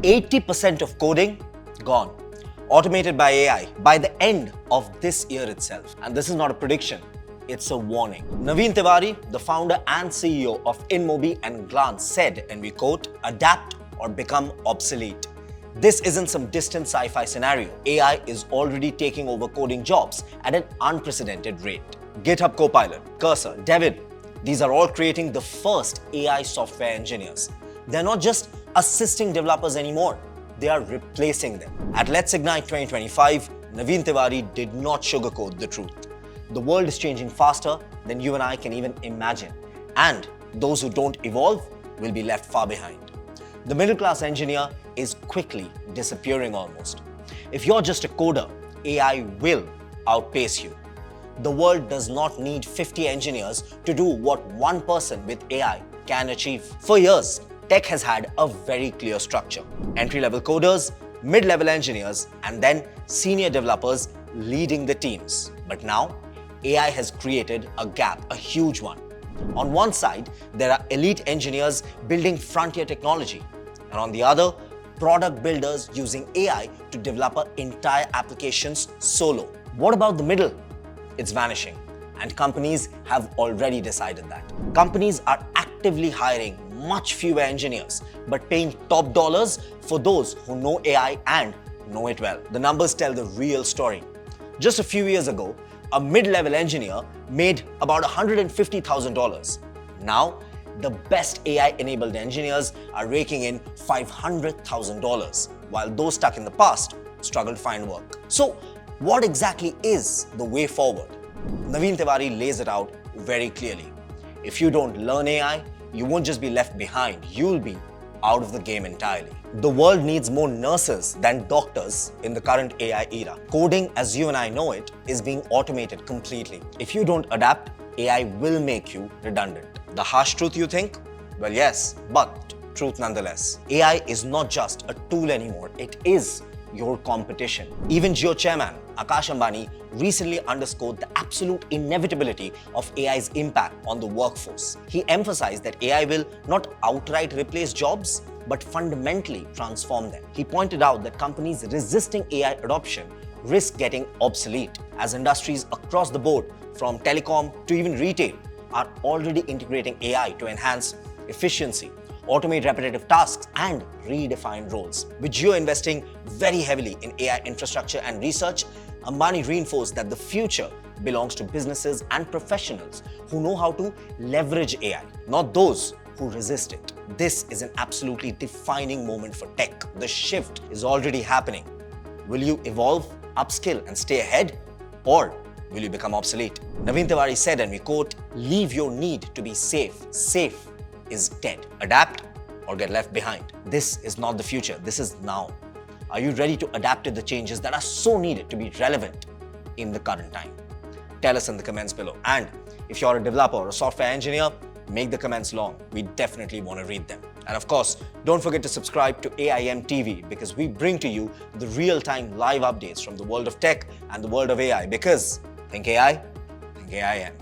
80% of coding gone, automated by AI by the end of this year itself. And this is not a prediction, it's a warning. Naveen Tewari, the founder and CEO of InMobi and Glance, said, and we quote, "Adapt or become obsolete." This isn't some distant sci-fi scenario. AI is already taking over coding jobs at an unprecedented rate. GitHub Copilot, Cursor, Devin, these are all creating the first AI software engineers. They're not just assisting developers anymore, they are replacing them. At LetsIgnite 2025, Naveen Tewari did not sugarcoat the truth. The world is changing faster than you and I can even imagine, and those who don't evolve will be left far behind. The middle-class engineer is quickly disappearing almost. If you're just a coder, AI will outpace you. The world does not need 50 engineers to do what one person with AI can achieve. For years, tech has had a very clear structure. Entry-level coders, mid-level engineers, and then senior developers leading the teams. But now, AI has created a gap, a huge one. On one side, there are elite engineers building frontier technology, and on the other, product builders using AI to develop entire applications solo. What about the middle? It's vanishing, and companies have already decided that. Companies are actively hiring much fewer engineers, but paying top dollars for those who know AI and know it well. The numbers tell the real story. Just a few years ago, a mid-level engineer made about $150,000. Now, the best AI-enabled engineers are raking in $500,000, while those stuck in the past struggle to find work. So, what exactly is the way forward? Naveen Tewari lays it out very clearly. If you don't learn AI, you won't just be left behind, you'll be out of the game entirely. The world needs more nurses than doctors in the current AI era. Coding, as you and I know it, is being automated completely. If you don't adapt, AI will make you redundant. The harsh truth, you think? Well, yes, but truth nonetheless. AI is not just a tool anymore, it is your competition. Even Jio chairman Akash Ambani recently underscored the absolute inevitability of AI's impact on the workforce. He emphasized that AI will not outright replace jobs, but fundamentally transform them. He pointed out that companies resisting AI adoption risk getting obsolete, as industries across the board, from telecom to even retail, are already integrating AI to enhance efficiency, automate repetitive tasks, and redefine roles. With Jio investing very heavily in AI infrastructure and research, Ambani reinforced that the future belongs to businesses and professionals who know how to leverage AI, not those who resist it. This is an absolutely defining moment for tech. The shift is already happening. Will you evolve, upskill, and stay ahead? Or will you become obsolete? Naveen Tewari said, and we quote, "Leave your need to be safe. Safe is dead. Adapt or get left behind." This is not the future, this is now. Are you ready to adapt to the changes that are so needed to be relevant in the current time? Tell us in the comments below. And if you're a developer or a software engineer, make the comments long. We definitely want to read them. And of course, don't forget to subscribe to AIM TV, because we bring to you the real-time live updates from the world of tech and the world of AI. Because think AI, think AIM.